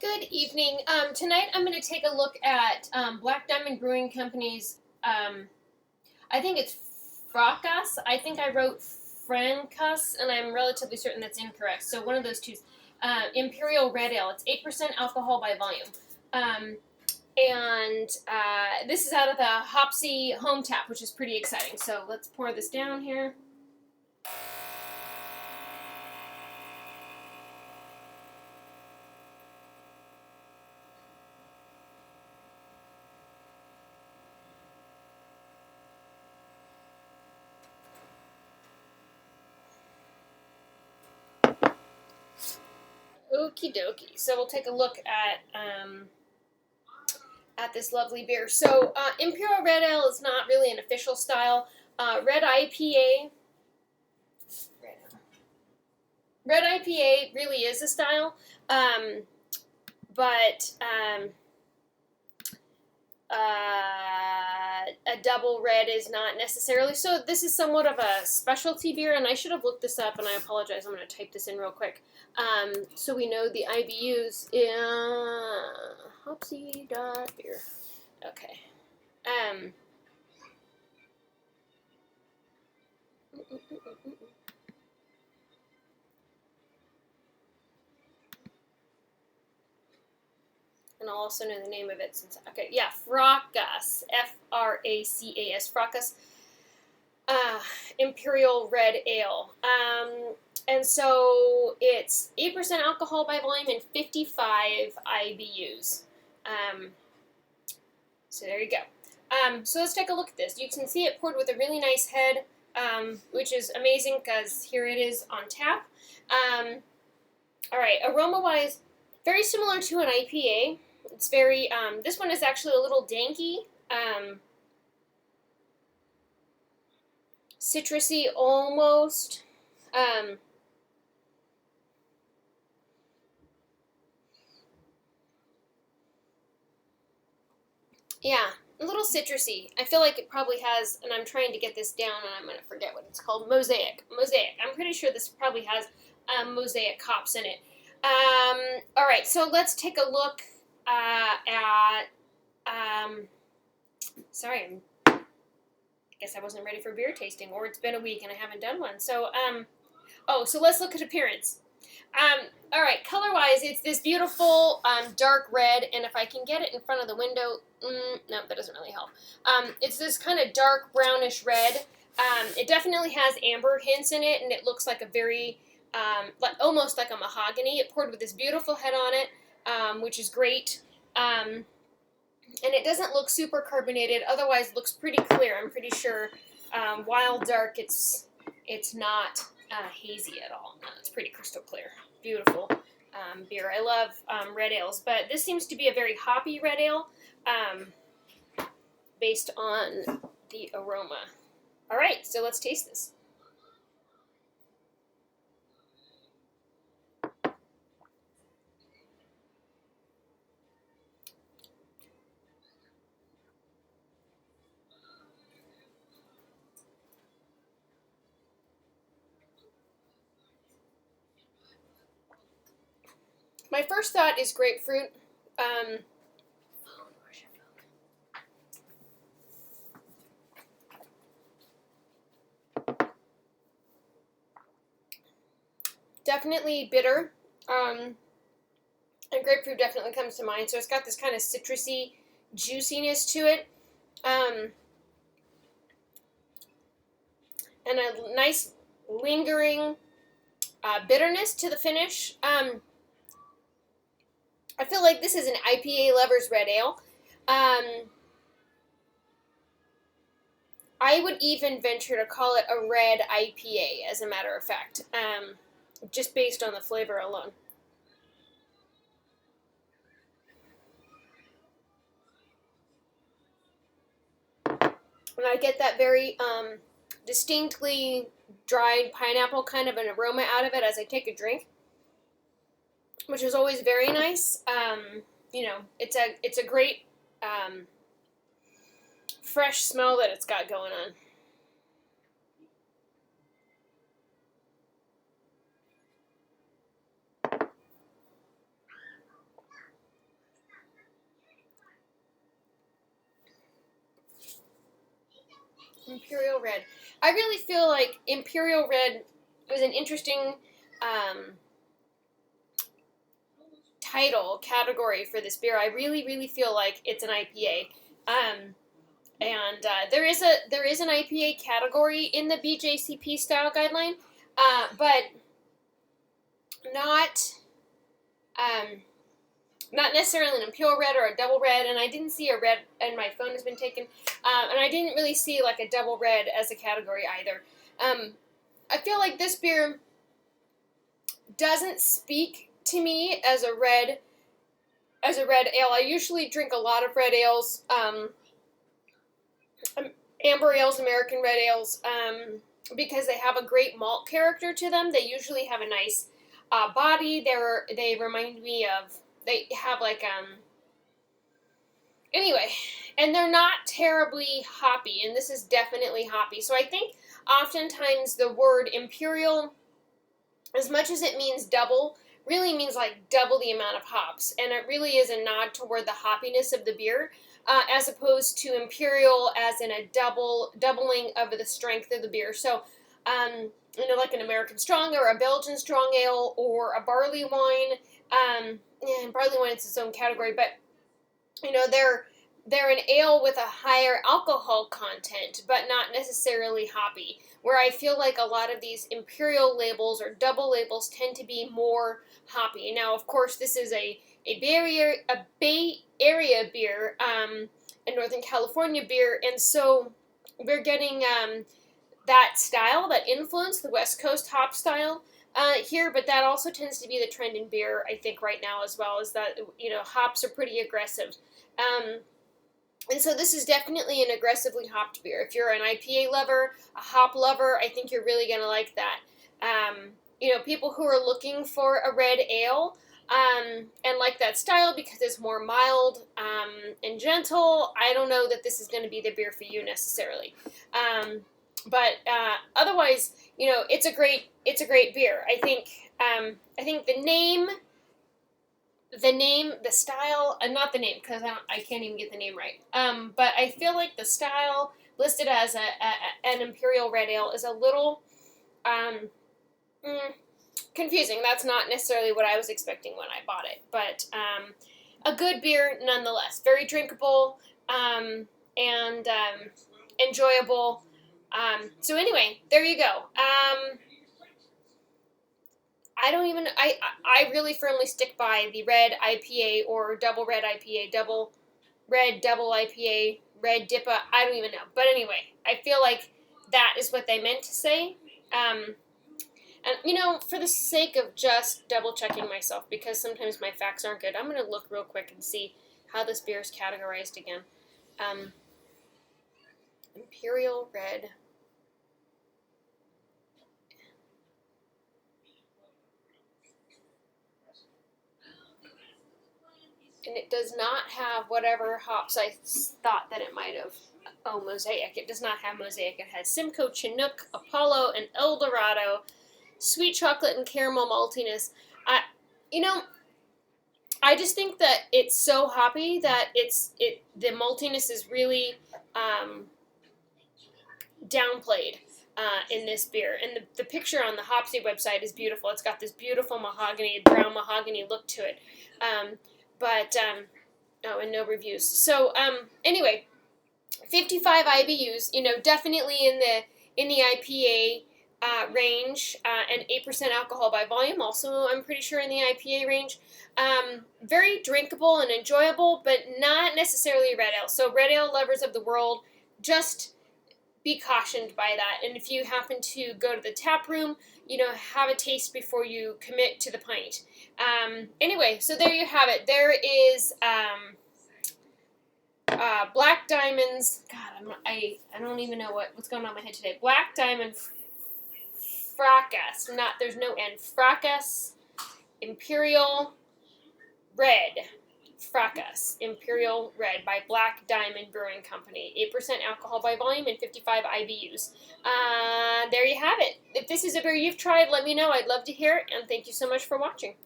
Good evening. Tonight I'm going to take a look at Black Diamond Brewing Company's, I think it's Fracas. I think I wrote Fracas, and I'm relatively certain that's incorrect. So one of those two. Imperial Red Ale. It's 8% alcohol by volume. And this is out of the Hopsy Home Tap, which is pretty exciting. So let's pour this down here. Okie dokie. So we'll take a look at this lovely beer. So Imperial Red Ale is not really an official style. Red IPA. Red IPA really is a style, but a double red is not necessarily. So this is somewhat of a specialty beer, and I should have looked this up, and I apologize. I'm going to type this in real quick. So we know the IBUs. Hopsy.beer. Okay. And I'll also know the name of it since, okay, yeah, Fracas, Fracas, Fracas, Imperial Red Ale. And so it's 8% alcohol by volume and 55 IBUs. So there you go. So let's take a look at this. You can see it poured with a really nice head, which is amazing because here it is on tap. All right, aroma-wise, very similar to an IPA. It's very, this one is actually a little danky, citrusy almost. Yeah, a little citrusy. I feel like it probably has, and I'm trying to get this down, and I'm going to forget what it's called. Mosaic. I'm pretty sure this probably has mosaic hops in it. All right, so let's take a look at. Sorry, I guess I wasn't ready for beer tasting, or it's been a week and I haven't done one. So, so let's look at appearance. All right, color-wise, it's this beautiful dark red, and if I can get it in front of the window, no, that doesn't really help. It's this kind of dark brownish red. It definitely has amber hints in it, and it looks like a very, almost like a mahogany. It poured with this beautiful head on it, which is great. And it doesn't look super carbonated. Otherwise, it looks pretty clear. I'm pretty sure. While dark, it's not hazy at all. No, it's pretty crystal clear. Beautiful beer. I love red ales, but this seems to be a very hoppy red ale based on the aroma. All right, so let's taste this. My first thought is grapefruit. Definitely bitter. And grapefruit definitely comes to mind. So it's got this kind of citrusy juiciness to it. And a nice lingering bitterness to the finish. I feel like this is an IPA lover's red ale. I would even venture to call it a red IPA, as a matter of fact, just based on the flavor alone. And I get that very distinctly dried pineapple kind of an aroma out of it as I take a drink, which is always very nice. It's a great fresh smell that it's got going on. Imperial Red. I really feel like Imperial Red was an interesting title category for this beer. I really, really feel like it's an IPA. And there is an IPA category in the BJCP style guideline, but not not necessarily an Imperial Red or a double red. And I didn't see a red, and my phone has been taken. And I didn't really see like a double red as a category either. I feel like this beer doesn't speak to me as a red ale. I usually drink a lot of red ales. Amber ales, American red ales, because they have a great malt character to them. They usually have a nice body. They remind me of, they have like, anyway, and they're not terribly hoppy, and this is definitely hoppy. So I think oftentimes the word Imperial, as much as it means double, really means like double the amount of hops, and it really is a nod toward the hoppiness of the beer, as opposed to Imperial as in a doubling of the strength of the beer. So, like an American strong or a Belgian strong ale or a barley wine. And barley wine is its own category, but they're an ale with a higher alcohol content, but not necessarily hoppy. Where I feel like a lot of these Imperial labels or double labels tend to be more hoppy. Now, of course, this is a Bay Area beer, a Northern California beer, and so we're getting that style, that influence, the West Coast hop style here, but that also tends to be the trend in beer, I think, right now as well, is that, hops are pretty aggressive. And so this is definitely an aggressively hopped beer. If you're an IPA lover, a hop lover, I think you're really going to like that. People who are looking for a red ale and like that style because it's more mild and gentle, I don't know that this is going to be the beer for you necessarily. But otherwise, it's a great beer. I think the name, the style, not the name, because I can't even get the name right. But I feel like the style listed as an Imperial Red Ale is a little confusing. That's not necessarily what I was expecting when I bought it. But a good beer nonetheless. Very drinkable and enjoyable. So anyway, there you go. I really firmly stick by the red IPA or double red IPA, double IPA, red DIPA, I don't even know. But anyway, I feel like that is what they meant to say. And, for the sake of just double checking myself, because sometimes my facts aren't good, I'm going to look real quick and see how this beer is categorized again. Imperial Red. And it does not have whatever hops I thought that it might have. Oh, Mosaic. It does not have Mosaic. It has Simcoe, Chinook, Apollo, and El Dorado. Sweet chocolate and caramel maltiness. I just think that it's so hoppy that the maltiness is really downplayed in this beer. And the picture on the Hopsy website is beautiful. It's got this beautiful brown mahogany look to it. And no reviews. So, anyway, 55 IBUs, definitely in the IPA range, and 8% alcohol by volume, also I'm pretty sure in the IPA range. Very drinkable and enjoyable, but not necessarily a red ale. So red ale lovers of the world, just be cautioned by that. And if you happen to go to the tap room, have a taste before you commit to the pint. Anyway, so there you have it. There is Black Diamond's, God, I don't even know what's going on in my head today. Black Diamond Fracas, there's no N. Fracas Imperial Red. Fracas Imperial Red by Black Diamond Brewing Company. 8% alcohol by volume and 55 IBUs. There you have it. If this is a beer you've tried, let me know. I'd love to hear it, and thank you so much for watching.